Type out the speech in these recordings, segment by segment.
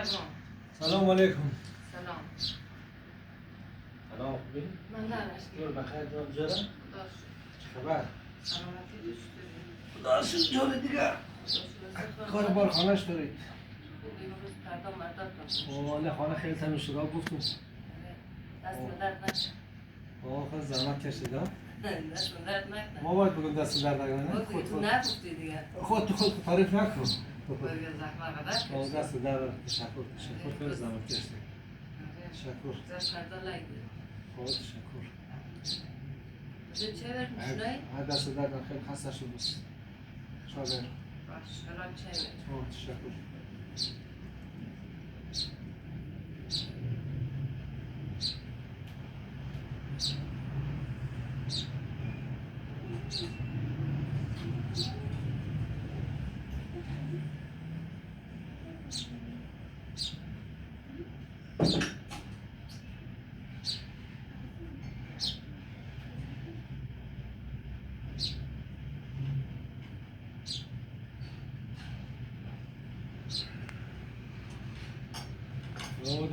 سلام. سلام علیکم. سلام. سلام خوبی؟ من نرشتی. جور بخیر جور جوره؟ خدا چه خبر؟ سلامتی دوست داری؟ خدا شد جور دیگه. کار بار خانهش دارید. این روز پردام مردم داشت. والا خانه خیلی تمیز شده گفتم. دست به درد نکنه. خیلی زحمت کشیده. دست به درد نکنه. ما باید بگم دست درد نکنه. تو نگفتی دیگه. خود تعریف نکن. باید زحمت قدر کشید. دست درد تشکر خیلی زحمت کشیده. تشکر. دست فردا لایده. خود تشکر. چه برد میشنی؟ دست درد خیلی خسته شده است. شاید. باش الان چه برد؟ تشکر.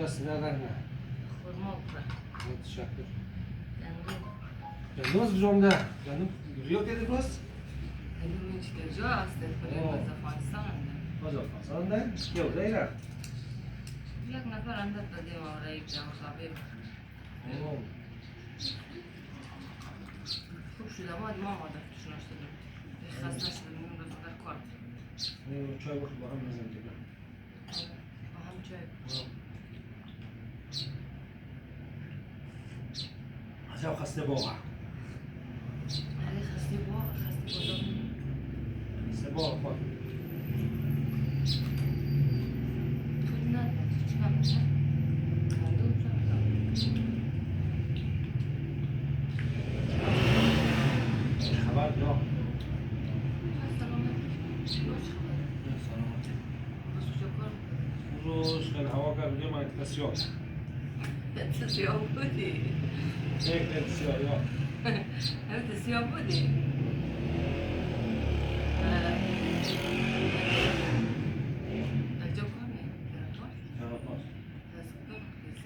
دست درد نکنه. خورما بخور. تشکر. دندون. جنوز جمله جنوب ریو که دیروز دندون چی کجا هست؟ پلی از افغانستان انده. از افغانستان ده کیو دیره یک نفر انده دادیم آره یک جمع صابر. خوب شده ما مادر توشون شدیم. خسته شدیم اون روز در کار. چای بخور با هم بزنیم دیگه با هم چای. عجب خسته باغه آره خسته بازم. خسته باغ خود خود نه چیکار میشه؟ دندون خبر جا سلامتی. باش کجا کار روز خیلی هوا گرم یه من کسیاب تو سیاه بودی. یک سیاه یا تو سیاه بودی. کجا کار میکنی؟ از کار میکنی؟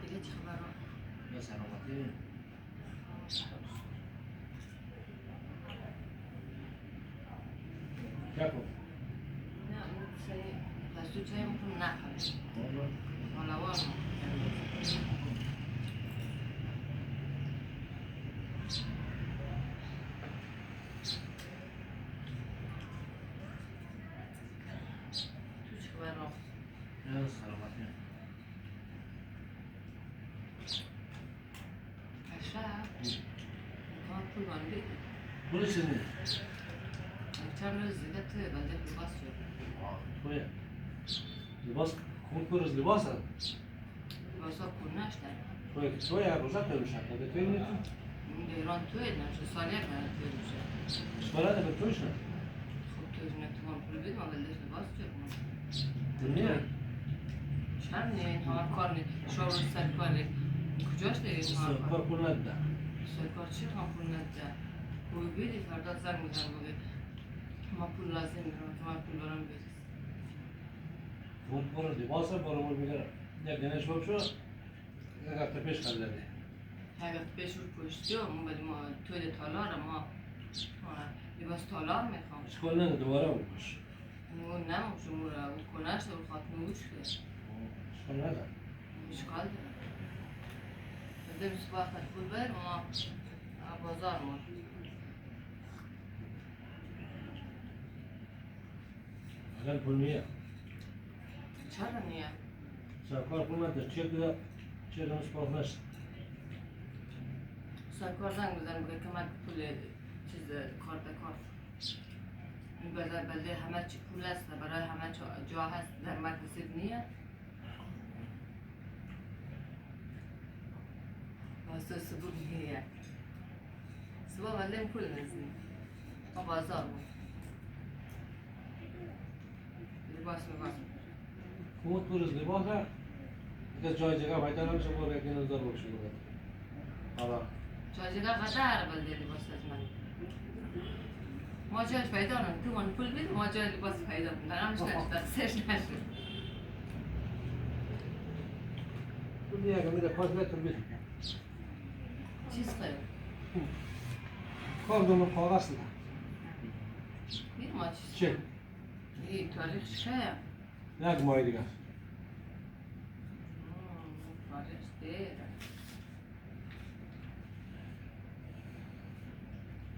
دیگه چه خبر ها؟ یا سلامتی کیا کن نه اون چای پس تو چای میکنم نخواه حالا وارم تو چه خبر ها؟ یا سلامتی اشرف کار پول بانده پول چیزی چند روز دیگه توی بنده لباس شد توی لباس کون روز لباس هست لباس ها پول نشتن توی هر روزه توی میشه به توی نیتی این ایران توی نشه سال یک نه توی میشه اشکاله ده به تویش نه خب توی نتوان پول بید ما بلدش لباس شد دنیا چند نه این همه کار نه شاور سرکاری کجاش دیگه این همه کار پول نده سرکار چی هم پول نده بوی بیدی فردا زنگ میزن بوی ما پول لازم دارم تو من پول برام بریز اون برو لباس برو میگه یک دنش باب شو یک هفته پیش خلده یک هفته پیش رو پشتی هم ولی ما توی تالار ما لباس تالار میخوام اشکال نده دوباره بکش اون نموشه مورا اون کنش رو خاتمه اوش که اشکال نده اشکال داره بده بیست وقت پول بر ما بازار ما الان پول میه چرا نیه؟ سرکار پول نده چک ده چک دمش پاک نشد سرکار زنگ بزن بگه که من پول چیز کارت این بلده همه چی پول است برای همه جا هست در مدرسه نیه واسه سبور نیه سبور بلده پول نزدی ما بازار بود لباس کمود پول از لباس ها دیگه جای جگه پیدا نمیشه برو یک نظر بکشه بگه حالا جای جگه قدر بلده لباس از من ما جایش پیدا نم تو من پول بده ما جای لباس پیدا کنم همش نشد تقصیرش نشد تو میگه میره کار بهتون بده چیز خیلی کار دونم کاغذ نه بیر ما چیز چه این تاریخش چه یک ماه دیگه تاریخش دیره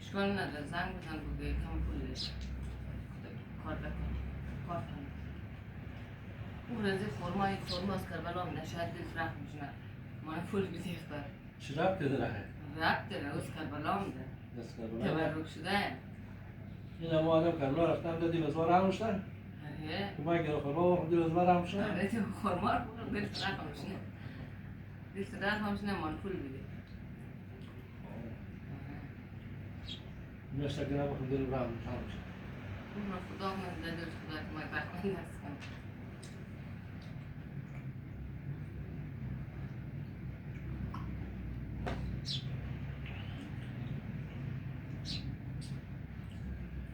اشکال نداره زنگ بزن بگه کم پولش کار بکن کار کن اون رنزی خورماست کربلا هم نشاید دل فرق میشنه من پول بدیخ بر چه ربطی داره ربط داره اوز کربلا هم ده دست کربلا تبرک شده این هم آدم کربلا رفتم دادی بزوار همشتن اه تو من گره خورما و خودی بزوار همشتن آره تو خورما رو دل فرق همشنه دل فرق همشنه من پول بده میشه که نبخون دل برام همشتن اون رو خدا من دل خدا که من بخمه هستم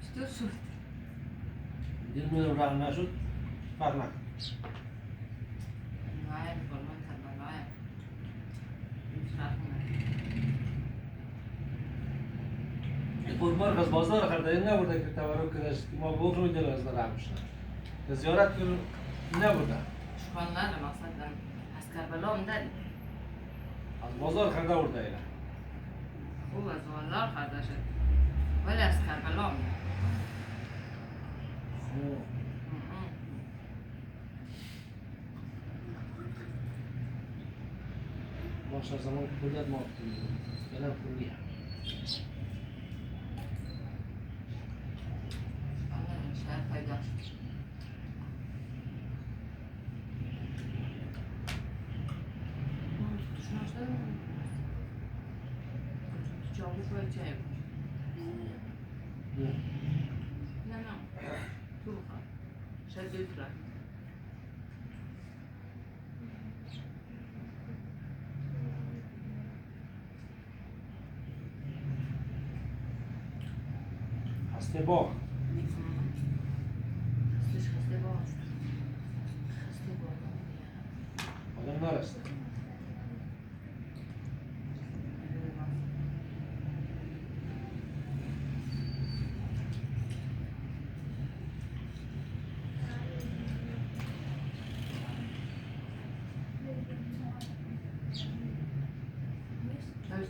چطور شد؟ دل میرم رحم نشد فرق نکن نه خورما کربلا هم فرق نکنه قربان از بازار خرده این نبوده که تبرک کردش که ما بخوریم دل از دل همشتن که زیارت کنم نبوده اشکال نداره مثلا از کربلا هم داری از بازار خرده برده اینا خوب از والار خرده شد ولی از کربلا هم داری باشه زمان کلیت ما کنیم کنم کلیه شاید پیدا شد جامو باید چه نه تو بخواه شاید بفرم هسته باغ هستش خسته باش خسته باش آدم نرسته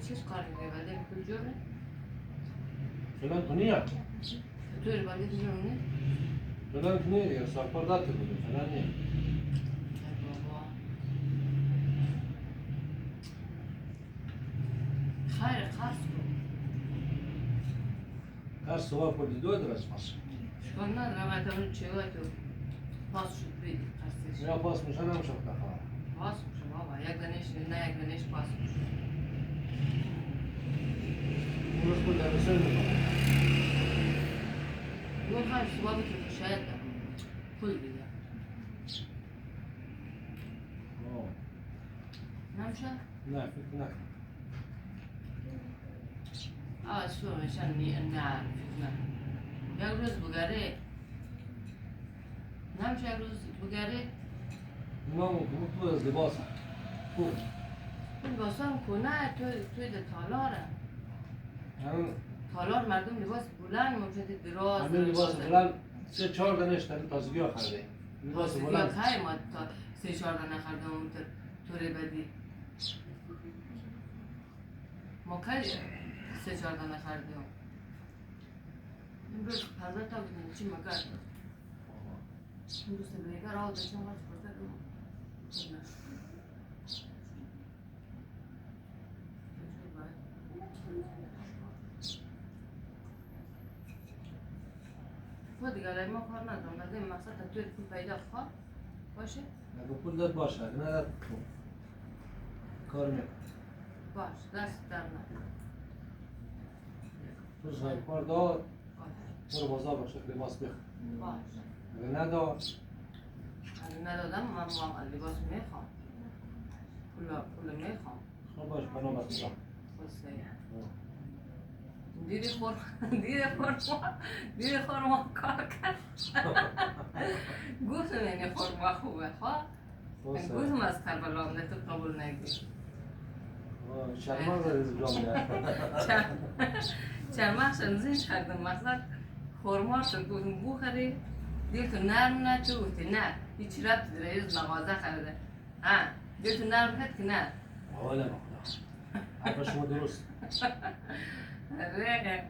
چیز کار میگه بلده پول جوره؟ فلان کنیه تو رو بلده جوره؟ فلان کنیه دیگه ساکار داده بوده فلان نیه بابا خیر خرس کن هر سوار کردی دو درست پاس اشکال نداره من تمام چه وقت تو پاس شد بیدی خرسش یا پاس میشه نمیشه بخواه پاس میشه بابا یک دنش نه یک دنش پاس میشه اونش بود در بسر میکنه اون خرس بابا که شاید پول بیده نمیشه؟ نه فکر نکنم شو میشن نه یک روز بگره نمیشه یک روز بگره اونا ممکنه تو از لباس خوب این باسان کنه توی ده تالاره تالار مردم لباس بلند ممکنه دراز همین لباس بلند 3-4 دانش در تازگی ها خرده لباس یا بلند خیلی ما تا 3-4 دانه خرده اون طوری بدی ما خیلی 3-4 دانه خرده هم این روز 15 تا بودیم چی مکرد این روز بیگر آده چون وقت پرده دو خود دیگه ما کار ندارم از این مقصد تا توی پول پیدا خواه باشه اگه پول داد باشه اگه نداد کار میکنه باش دست در نکن تو صاحب کار داد باش برو بازار باشه لباس بخر باش اگه نداد اگه ندادم من لباس میخوام پول میخوام خب باش بنابرای خدا بسیار دیدی خورما کار کرد گفتم این خورما خوبه خواه گفتم از کربلا آمده تو قبول نگیر شرماز از جامعه چرمخش انزین کردم مقصد خورما شد گفتم بخوری دیگه تو نرم نه تو گفتی نه هیچی ربطی داره یه مغازه خریده ها دیگه تو نرم کرد که نه حالا حرف شما درست ره